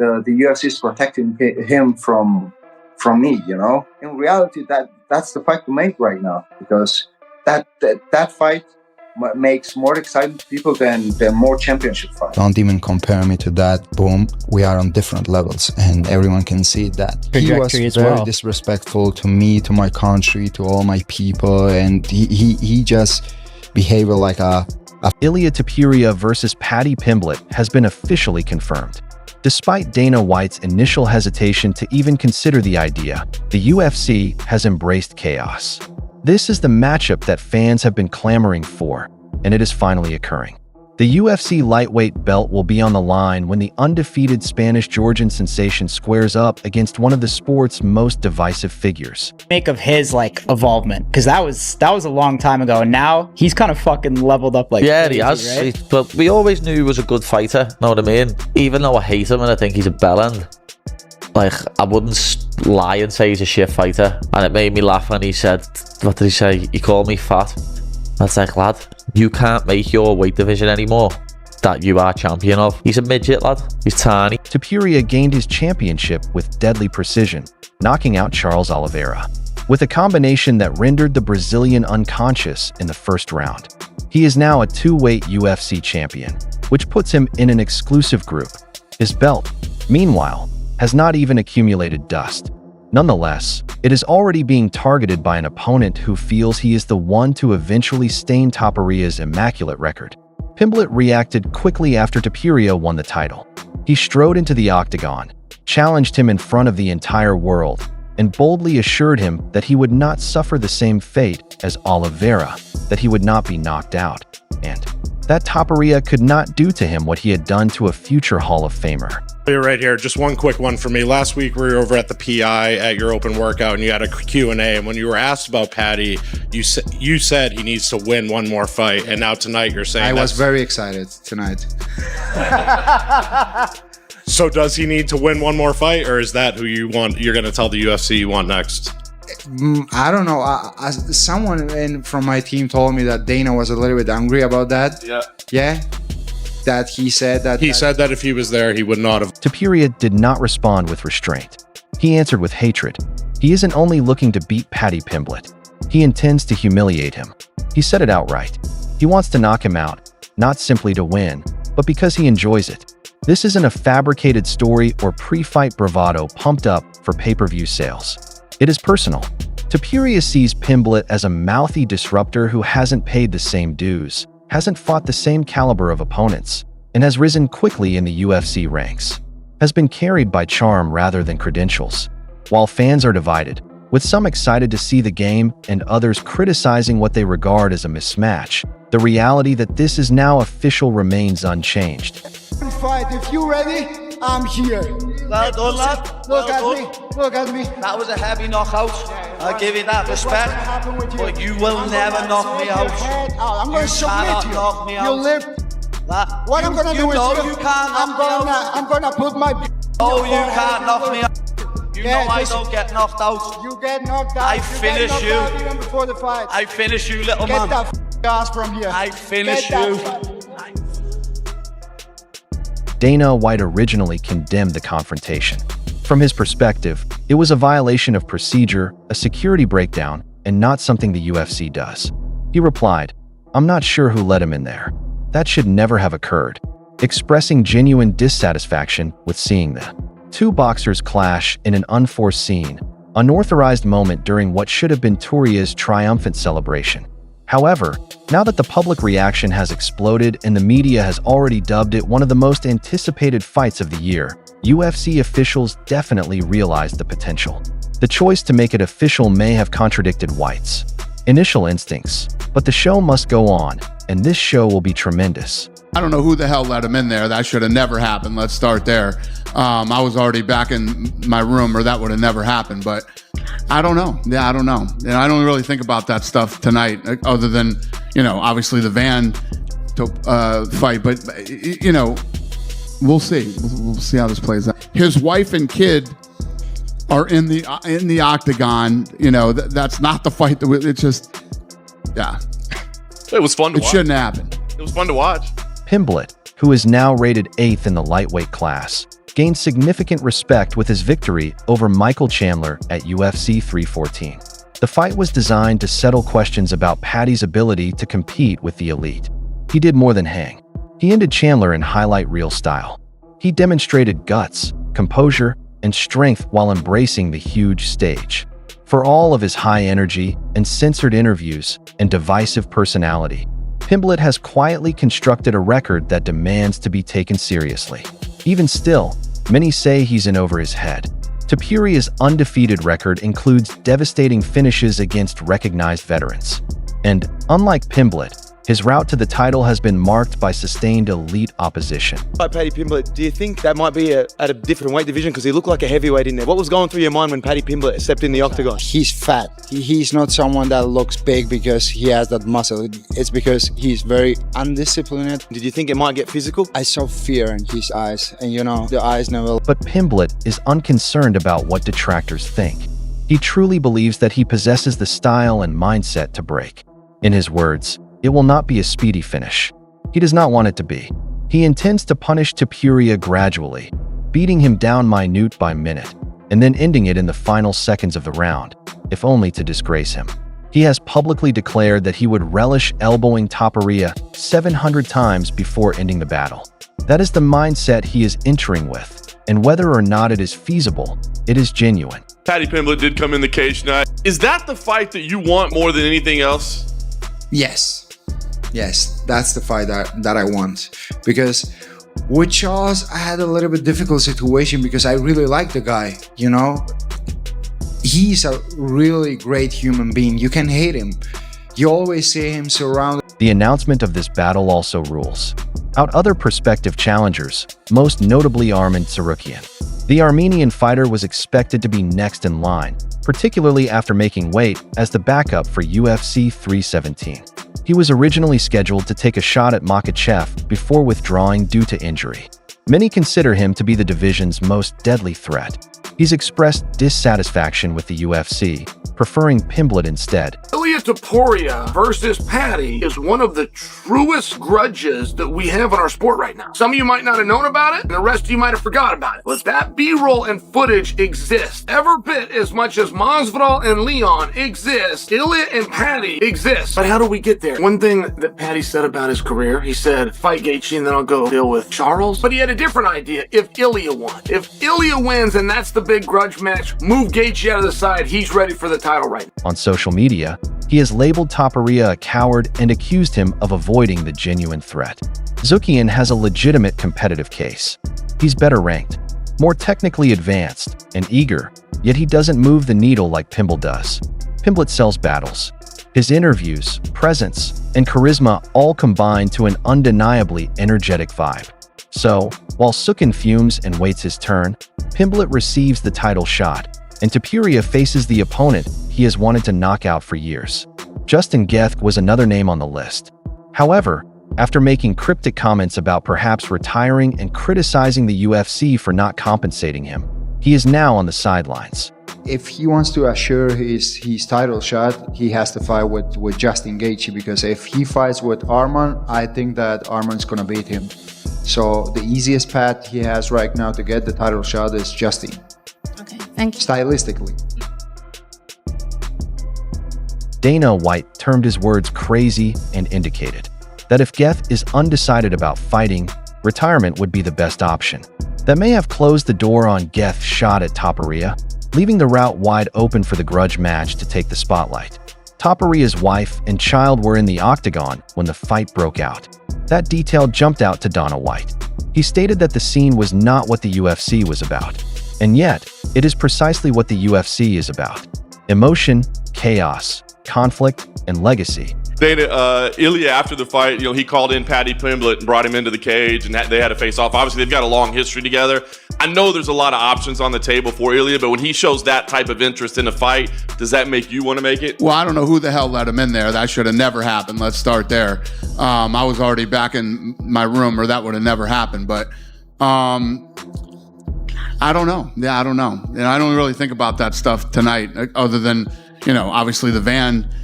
the UFC is protecting him from me, you know. In reality, that's the fight to make right now, because that fight makes more exciting to people than more championship fights. Don't even compare me to that. Boom, we are on different levels, and everyone can see that. He was very disrespectful to me, to my country, to all my people, and he just behaved like a Ilia Topuria versus Paddy Pimblett has been officially confirmed. Despite Dana White's initial hesitation to even consider the idea, the UFC has embraced chaos. This is the matchup that fans have been clamoring for, and it is finally occurring. The UFC lightweight belt will be on the line when the undefeated Spanish-Georgian sensation squares up against one of the sport's most divisive figures. Make of his involvement, because that was a long time ago, and now he's kind of fucking leveled up like yeah, crazy, he has. right? But we always knew he was a good fighter. Know what I mean? Even though I hate him and I think he's a bellend, I wouldn't lie and say he's a shit fighter. And it made me laugh when he said, what did he say? He called me fat. That's like, lad, you can't make your weight division anymore that you are champion of. He's a midget, lad. He's tiny. Topuria gained his championship with deadly precision, knocking out Charles Oliveira, with a combination that rendered the Brazilian unconscious in the first round. He is now a two-weight UFC champion, which puts him in an exclusive group. His belt, meanwhile, has not even accumulated dust. Nonetheless, it is already being targeted by an opponent who feels he is the one to eventually stain Topuria's immaculate record. Pimblett reacted quickly after Topuria won the title. He strode into the octagon, challenged him in front of the entire world, and boldly assured him that he would not suffer the same fate as Oliveira, that he would not be knocked out, and that Topuria could not do to him what he had done to a future Hall of Famer. You're right here. Just one quick one for me. Last week we were over at the PI at your open workout, and you had a Q&A. And when you were asked about Paddy, you said he needs to win one more fight. And now tonight you're saying I was very excited tonight. So does he need to win one more fight, or is that who you want? You're going to tell the UFC you want next? I don't know. Someone from my team told me that Dana was a little bit angry about that. Yeah. Yeah. That he said that if he was there, he would not have. Topuria did not respond with restraint. He answered with hatred. He isn't only looking to beat Paddy Pimblett. He intends to humiliate him. He said it outright. He wants to knock him out, not simply to win, but because he enjoys it. This isn't a fabricated story or pre-fight bravado pumped up for pay-per-view sales. It is personal. Topuria sees Pimblett as a mouthy disruptor who hasn't paid the same dues, hasn't fought the same caliber of opponents, and has risen quickly in the UFC ranks, has been carried by charm rather than credentials. While fans are divided, with some excited to see the game and others criticizing what they regard as a mismatch, the reality that this is now official remains unchanged. Fight, if you ready, I'm here. Well done, lad. Look at me. Look at me. That was a heavy knockout. I'll give you that respect. But you will never knock me out. I'm going to submit you. Knock me out. You live. What I'm going to do is I'm going to put my. Oh, you can't knock me out. You know I don't get knocked out. You get knocked out. I finish you. Even before the fight. I finish you, little man. Get that ass from here. I finish you. Dana White originally condemned the confrontation. From his perspective, it was a violation of procedure, a security breakdown, and not something the UFC does. He replied, "I'm not sure who let him in there. That should never have occurred," expressing genuine dissatisfaction with seeing the two boxers clash in an unforeseen, unauthorized moment during what should have been Topuria's triumphant celebration. However, now that the public reaction has exploded and the media has already dubbed it one of the most anticipated fights of the year, UFC officials definitely realized the potential. The choice to make it official may have contradicted White's initial instincts, but the show must go on, and this show will be tremendous. I don't know who the hell let him in there. That should have never happened. Let's start there. I was already back in my room, or that would have never happened, but I don't know. Yeah, I don't know. And I don't really think about that stuff tonight, other than, obviously the Van fight, but, we'll see. We'll see how this plays out. His wife and kid are in the octagon. That's not the fight that it's just, yeah. It was fun to watch. It shouldn't happen. It was fun to watch. Pimblett, who is now rated 8th in the lightweight class, gained significant respect with his victory over Michael Chandler at UFC 314. The fight was designed to settle questions about Paddy's ability to compete with the elite. He did more than hang. He ended Chandler in highlight reel style. He demonstrated guts, composure, and strength while embracing the huge stage. For all of his high energy and censored interviews and divisive personality, Pimblett has quietly constructed a record that demands to be taken seriously. Even still, many say he's in over his head. Topuria's undefeated record includes devastating finishes against recognized veterans. And, unlike Pimblett, his route to the title has been marked by sustained elite opposition. Like Paddy Pimblett, do you think that might be at a different weight division? Because he looked like a heavyweight in there. What was going through your mind when Paddy Pimblett stepped in the octagon? He's fat. He's not someone that looks big because he has that muscle. It's because he's very undisciplined. Did you think it might get physical? I saw fear in his eyes, and the eyes never... But Pimblett is unconcerned about what detractors think. He truly believes that he possesses the style and mindset to break. In his words, it will not be a speedy finish. He does not want it to be. He intends to punish Topuria gradually, beating him down minute by minute, and then ending it in the final seconds of the round, if only to disgrace him. He has publicly declared that he would relish elbowing Topuria 700 times before ending the battle. That is the mindset he is entering with, and whether or not it is feasible, it is genuine. Paddy Pimblett did come in the cage tonight. Is that the fight that you want more than anything else? Yes, that's the fight that I want. Because with Charles, I had a little bit difficult situation because I really like the guy, He's a really great human being. You can hate him. You always see him surrounded. The announcement of this battle also rules out other prospective challengers, most notably Arman Tsarukyan. The Armenian fighter was expected to be next in line, particularly after making weight as the backup for UFC 317. He was originally scheduled to take a shot at Makhachev before withdrawing due to injury. Many consider him to be the division's most deadly threat. He's expressed dissatisfaction with the UFC, preferring Pimblett instead. Ilia Topuria versus Paddy is one of the truest grudges that we have in our sport right now. Some of you might not have known about it, and the rest of you might have forgot about it. But that B-roll and footage exists every bit as much as Masvidal and Leon exist. Ilia and Paddy exist. But how do we get there? One thing that Paddy said about his career, he said, fight Gaethje and then I'll go deal with Charles. But he had a different idea if Ilia won. If Ilia wins and that's the big grudge match, move Gaethje out of the side, he's ready for the title right now. On social media, he has labeled Topuria a coward and accused him of avoiding the genuine threat. Tsarukyan has a legitimate competitive case. He's better ranked, more technically advanced, and eager, yet he doesn't move the needle like Pimblett does. Pimblett sells battles. His interviews, presence, and charisma all combine to an undeniably energetic vibe. So, while Tsarukyan fumes and waits his turn, Pimblett receives the title shot, and Topuria faces the opponent he has wanted to knock out for years. Justin Gaethje was another name on the list. However, after making cryptic comments about perhaps retiring and criticizing the UFC for not compensating him, he is now on the sidelines. If he wants to assure his title shot, he has to fight with Justin Gaethje, because if he fights with Arman, I think that Arman's gonna beat him. So the easiest path he has right now to get the title shot is Justin. Okay, thank you. Stylistically. Dana White termed his words crazy and indicated that if Gaethje is undecided about fighting, retirement would be the best option. That may have closed the door on Gaethje's shot at Topuria, leaving the route wide open for the grudge match to take the spotlight. Topuria's wife and child were in the octagon when the fight broke out. That detail jumped out to Dana White. He stated that the scene was not what the UFC was about. And yet, it is precisely what the UFC is about. Emotion, chaos, conflict, and legacy. Dana, Ilia, after the fight, he called in Paddy Pimblett and brought him into the cage, and they had to face off. Obviously, they've got a long history together. I know there's a lot of options on the table for Ilia, but when he shows that type of interest in a fight, does that make you want to make it? Well, I don't know who the hell let him in there. That should have never happened. Let's start there. I was already back in my room, or that would have never happened. But I don't know. Yeah, I don't know. And I don't really think about that stuff tonight, other than, obviously the Van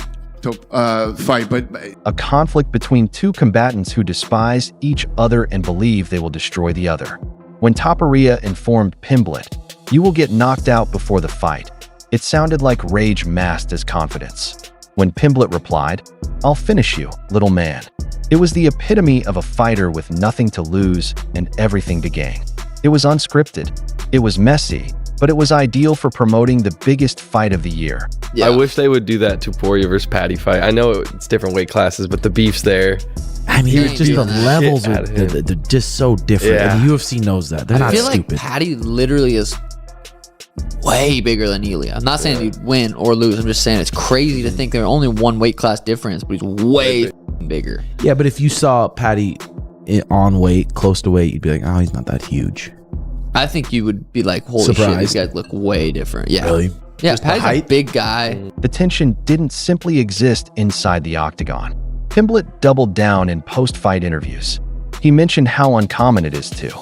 fight, but a conflict between two combatants who despise each other and believe they will destroy the other. When Topuria informed Pimblett, "You will get knocked out before the fight," it sounded like rage masked as confidence. When Pimblett replied, "I'll finish you, little man," it was the epitome of a fighter with nothing to lose and everything to gain. It was unscripted, it was messy, but it was ideal for promoting the biggest fight of the year. I wish they would do that Topuria versus Paddy fight. I know it's different weight classes, but the beef's there. I mean, it's just the levels are they're just so different. Yeah. And the UFC knows that. They're not I feel stupid. like Paddy literally is way bigger than Ilia. I'm not saying he'd win or lose. I'm just saying it's crazy to think they're only one weight class difference, but he's way bigger. Yeah, but if you saw Paddy on weight, close to weight, you'd be like, oh, he's not that huge. I think you would be like, holy shit, these guys look way different. Yeah. Really? Yeah, Just the Paddy's a height? big guy. The tension didn't simply exist inside the octagon. Pimblett doubled down in post-fight interviews. He mentioned how uncommon it is to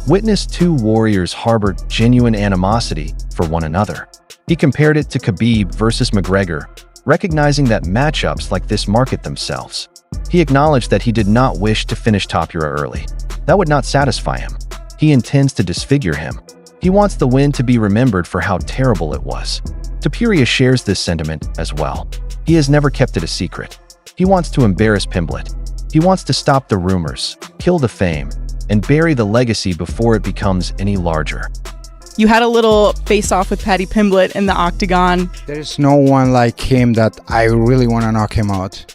witness two warriors harbor genuine animosity for one another. He compared it to Khabib versus McGregor, recognizing that matchups like this market themselves. He acknowledged that he did not wish to finish Topuria early. That would not satisfy him. He intends to disfigure him. He wants the win to be remembered for how terrible it was. Topuria shares this sentiment as well. He has never kept it a secret. He wants to embarrass Pimblett. He wants to stop the rumors, kill the fame, and bury the legacy before it becomes any larger. You had a little face-off with Paddy Pimblett in the octagon. There is no one like him that I really want to knock him out.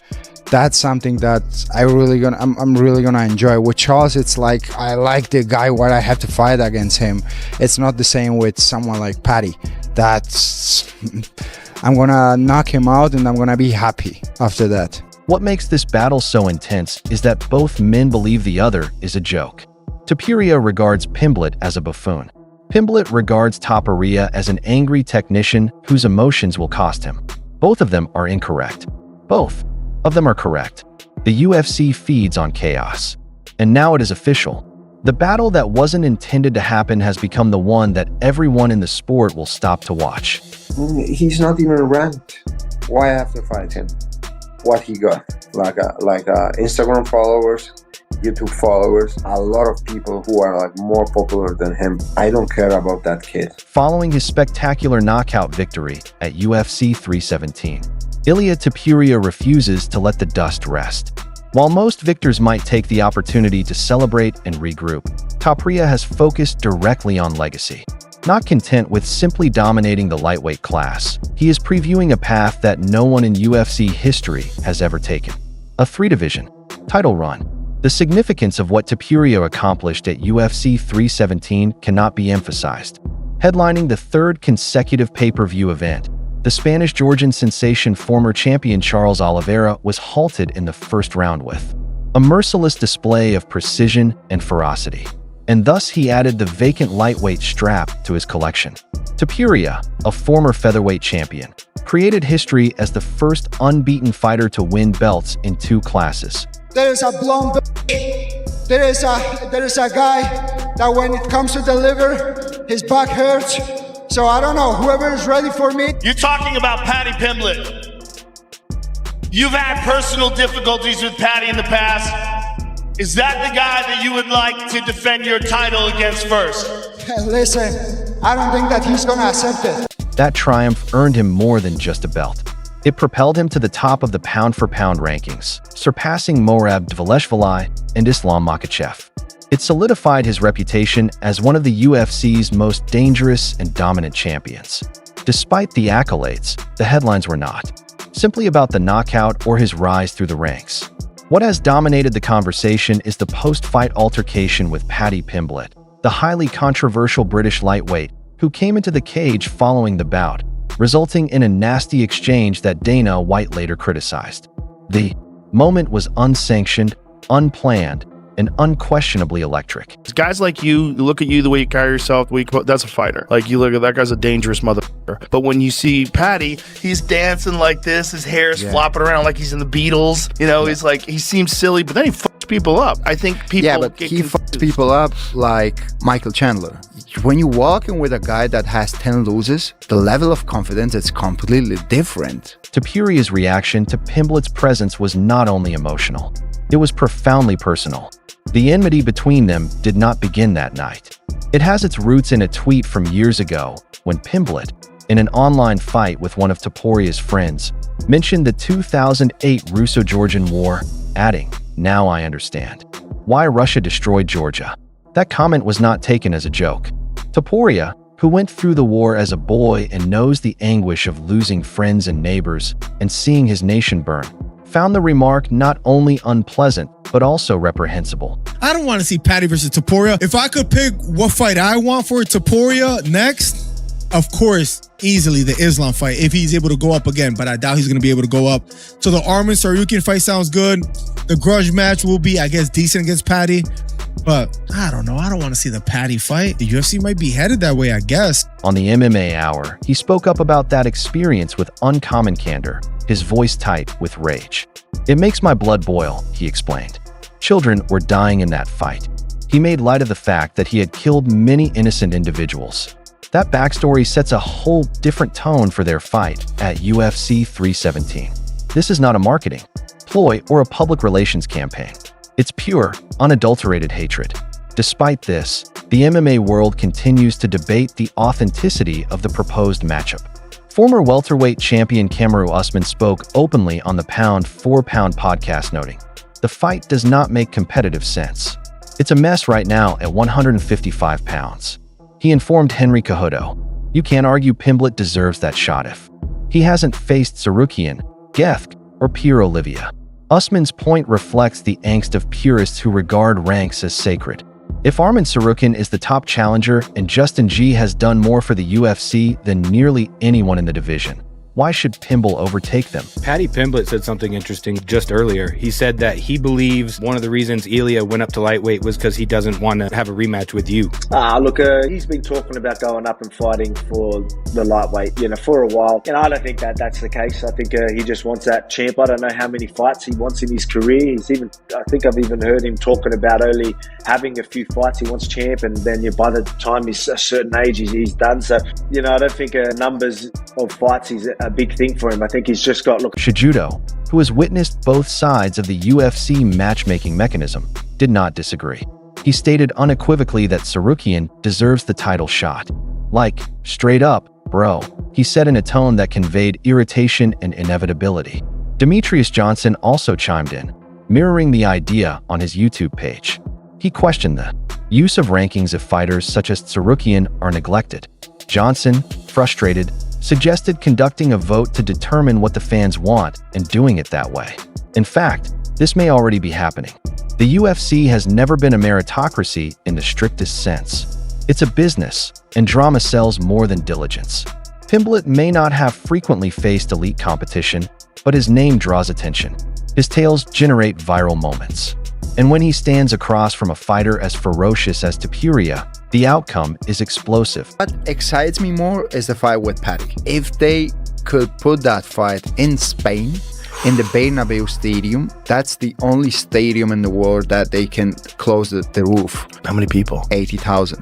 That's something that I'm really gonna enjoy. With Charles, it's like I like the guy where I have to fight against him. It's not the same with someone like Paddy. I'm gonna knock him out and I'm gonna be happy after that. What makes this battle so intense is that both men believe the other is a joke. Topuria regards Pimblett as a buffoon. Pimblett regards Topuria as an angry technician whose emotions will cost him. Both of them are incorrect. Both of them are correct. The UFC feeds on chaos. And now it is official. The battle that wasn't intended to happen has become the one that everyone in the sport will stop to watch. He's not even ranked. Why I have to fight him? What he got? Like Instagram followers, YouTube followers, a lot of people who are like more popular than him. I don't care about that kid. Following his spectacular knockout victory at UFC 317, Ilia Topuria refuses to let the dust rest. While most victors might take the opportunity to celebrate and regroup, Topuria has focused directly on legacy. Not content with simply dominating the lightweight class, he is previewing a path that no one in UFC history has ever taken. A 3-division title run. The significance of what Topuria accomplished at UFC 317 cannot be emphasized. Headlining the third consecutive pay-per-view event, the Spanish-Georgian sensation former champion Charles Oliveira was halted in the first round with a merciless display of precision and ferocity. And thus he added the vacant lightweight strap to his collection. Topuria, a former featherweight champion, created history as the first unbeaten fighter to win belts in 2 classes. There is a blonde bitch. There is a guy that when it comes to deliver, his back hurts. So I don't know, whoever is ready for me. You're talking about Paddy Pimblett. You've had personal difficulties with Paddy in the past. Is that the guy that you would like to defend your title against first? Listen, I don't think that he's gonna accept it. That triumph earned him more than just a belt. It propelled him to the top of the pound-for-pound rankings, surpassing Morab Dvalishvili and Islam Makhachev. It solidified his reputation as one of the UFC's most dangerous and dominant champions. Despite the accolades, the headlines were not simply about the knockout or his rise through the ranks. What has dominated the conversation is the post-fight altercation with Paddy Pimblett, the highly controversial British lightweight who came into the cage following the bout, resulting in a nasty exchange that Dana White later criticized. The moment was unsanctioned, unplanned, and unquestionably electric. Guys like you look at you, the way you carry yourself, that's a fighter. Like, you look at that guy's a dangerous motherfucker. But when you see Paddy, he's dancing like this, his hair is flopping around like he's in the Beatles. You know, he's like, he seems silly, but then he fucks people up. I think people he fucks people up like Michael Chandler. When you walk in with a guy that has 10 losses, the level of confidence is completely different. Topuria's reaction to Pimblett's presence was not only emotional, it was profoundly personal. The enmity between them did not begin that night. It has its roots in a tweet from years ago when Pimblett, in an online fight with one of Topuria's friends, mentioned the 2008 Russo-Georgian War, adding, "Now I understand why Russia destroyed Georgia." That comment was not taken as a joke. Topuria, who went through the war as a boy and knows the anguish of losing friends and neighbors and seeing his nation burn, found the remark not only unpleasant, but also reprehensible. I don't want to see Paddy versus Topuria. If I could pick what fight I want for Topuria next, of course, easily the Islam fight, if he's able to go up again, but I doubt he's going to be able to go up. So the Arman Tsarukyan fight sounds good. The grudge match will be, I guess, decent against Paddy. But I don't know. I don't want to see the Paddy fight. The UFC might be headed that way, I guess. On the MMA Hour, he spoke up about that experience with uncommon candor, his voice tight with rage. "It makes my blood boil," he explained. Children were dying in that fight. He made light of the fact that he had killed many innocent individuals. That backstory sets a whole different tone for their fight at UFC 317. This is not a marketing ploy or a public relations campaign. It's pure, unadulterated hatred. Despite this, the MMA world continues to debate the authenticity of the proposed matchup. Former welterweight champion Kamaru Usman spoke openly on the Pound for Pound podcast, noting, "The fight does not make competitive sense. It's a mess right now at 155 pounds. He informed Henry Cejudo, "You can't argue Pimblett deserves that shot if he hasn't faced Tsarukyan, Gethk, or Pierre Olivier." Usman's point reflects the angst of purists who regard ranks as sacred. If Arman Tsarukyan is the top challenger and Justin G has done more for the UFC than nearly anyone in the division, why should Pimblett overtake them? Paddy Pimblett said something interesting just earlier. He said that he believes one of the reasons Ilia went up to lightweight was because he doesn't want to have a rematch with you. Look, he's been talking about going up and fighting for the lightweight, for a while. I don't think that that's the case. I think he just wants that champ. I don't know how many fights he wants in his career. I think I've even heard him talking about only having a few fights. He wants champ, and then by the time he's a certain age, he's done. So, I don't think numbers of fights is a big thing for him. I think he's just got Showdown, who has witnessed both sides of the UFC matchmaking mechanism, did not disagree. He stated unequivocally that Tsarukyan deserves the title shot. Like, "Straight up, bro," he said in a tone that conveyed irritation and inevitability. Demetrius Johnson also chimed in, mirroring the idea on his YouTube page. He questioned the use of rankings if fighters such as Tsarukyan are neglected. Johnson, frustrated, suggested conducting a vote to determine what the fans want and doing it that way. In fact, this may already be happening. The UFC has never been a meritocracy in the strictest sense. It's a business, and drama sells more than diligence. Pimblett may not have frequently faced elite competition, but his name draws attention. His tales generate viral moments. And when he stands across from a fighter as ferocious as Topuria, the outcome is explosive. What excites me more is the fight with Paddy. If they could put that fight in Spain, in the Bernabeu Stadium, that's the only stadium in the world that they can close the roof. How many people? 80,000.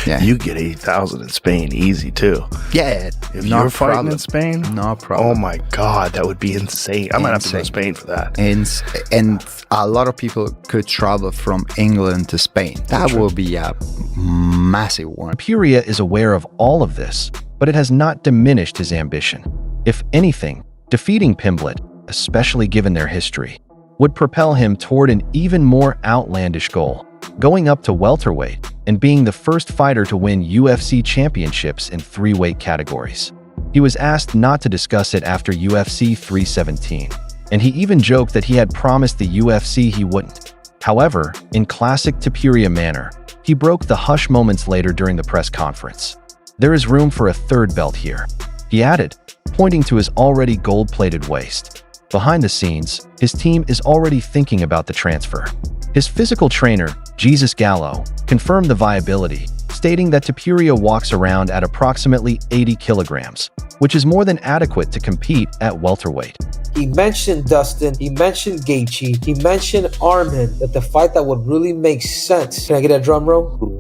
Yeah. You get 80,000 in Spain easy too. Yeah. If you're fighting in Spain? No problem. Oh my God, that would be insane. I might have to go to Spain for that. And a lot of people could travel from England to Spain. That will be a massive one. Topuria is aware of all of this, but it has not diminished his ambition. If anything, defeating Pimblett, especially given their history, would propel him toward an even more outlandish goal, going up to welterweight and being the first fighter to win UFC championships in 3 weight categories. He was asked not to discuss it after UFC 317, and he even joked that he had promised the UFC he wouldn't. However, in classic Topuria manner, he broke the hush moments later during the press conference. "There is room for a 3rd belt here," he added, pointing to his already gold-plated waist. Behind the scenes, his team is already thinking about the transfer. His physical trainer, Jesus Gallo, confirmed the viability, stating that Topuria walks around at approximately 80 kilograms, which is more than adequate to compete at welterweight. He mentioned Dustin, he mentioned Gaethje, he mentioned Arman, that the fight that would really make sense. Can I get a drum roll?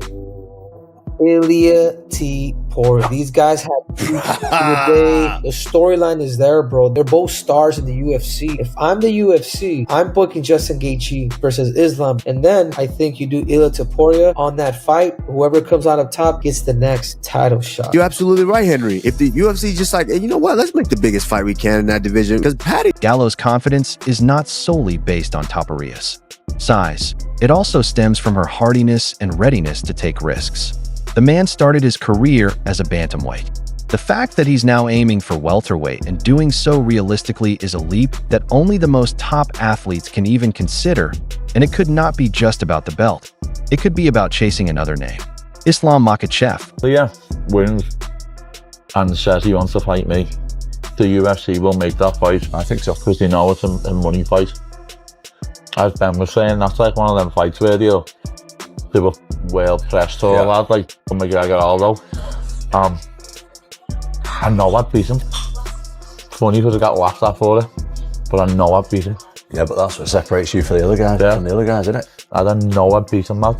Ilia Topuria. These guys have the storyline is there, bro. They're both stars in the UFC. If I'm the UFC, I'm booking Justin Gaethje versus Islam, and then I think you do Ilia Topuria on that fight. Whoever comes out of top gets the next title shot. You're absolutely right, Henry. If the UFC just like, hey, you know what? Let's make the biggest fight we can in that division, because Paddy. Gallo's confidence is not solely based on Topuria's size. It also stems from her hardiness and readiness to take risks. The man started his career as a bantamweight. The fact that he's now aiming for welterweight and doing so realistically is a leap that only the most top athletes can even consider, and it could not be just about the belt. It could be about chasing another name. Islam Makhachev. So yeah, wins and says he wants to fight me. The UFC will make that fight. I think so. Because they know it's a money fight. As Ben was saying, that's like one of them fights where they were well pressed to all that, like McGregor Aldo. I know I'd beat him. Funny because I got laughed at for it, but I know I'd beat him. Yeah, but that's what separates you from the other guys. From the other guys, isn't it? I don't know I'd beat him, man.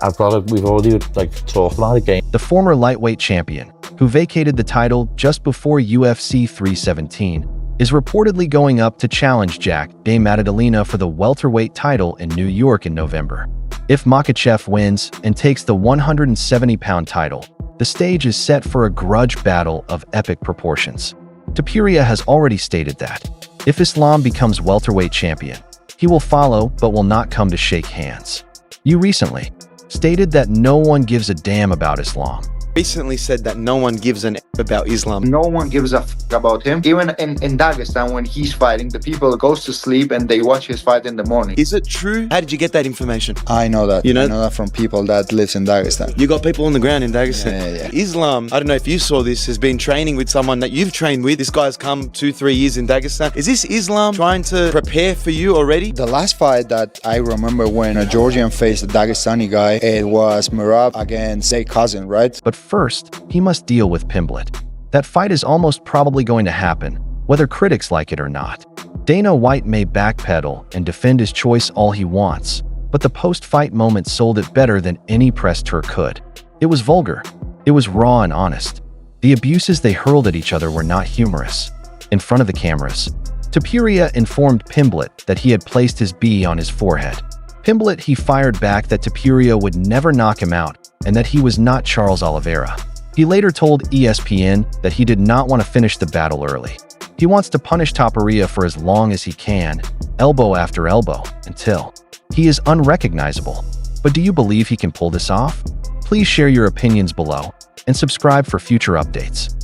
We've already talked about the game. The former lightweight champion, who vacated the title just before UFC 317, is reportedly going up to challenge Jack Dame Maddalena for the welterweight title in New York in November. If Makhachev wins and takes the 170-pound title, the stage is set for a grudge battle of epic proportions. Topuria has already stated that, if Islam becomes welterweight champion, he will follow but will not come to shake hands. You recently stated that no one gives a damn about Islam. Recently said that no one gives an F about Islam. No one gives a f about him. Even in Dagestan, when he's fighting, the people goes to sleep and they watch his fight in the morning. Is it true? How did you get that information? I know that. You know? I know that from people that lives in Dagestan. You got people on the ground in Dagestan. Yeah. Islam, I don't know if you saw this, has been training with someone that you've trained with. This guy's come 2-3 years in Dagestan. Is this Islam trying to prepare for you already? The last fight that I remember when a Georgian faced a Dagestani guy, it was Merab against their cousin, right? But first, he must deal with Pimblett. That fight is almost probably going to happen, whether critics like it or not. Dana White may backpedal and defend his choice all he wants, but the post-fight moment sold it better than any press tour could. It was vulgar. It was raw and honest. The abuses they hurled at each other were not humorous. In front of the cameras, Topuria informed Pimblett that he had placed his B on his forehead. Pimblett he fired back that Topuria would never knock him out and that he was not Charles Oliveira. He later told ESPN that he did not want to finish the battle early. He wants to punish Topuria for as long as he can, elbow after elbow, until he is unrecognizable. But do you believe he can pull this off? Please share your opinions below and subscribe for future updates.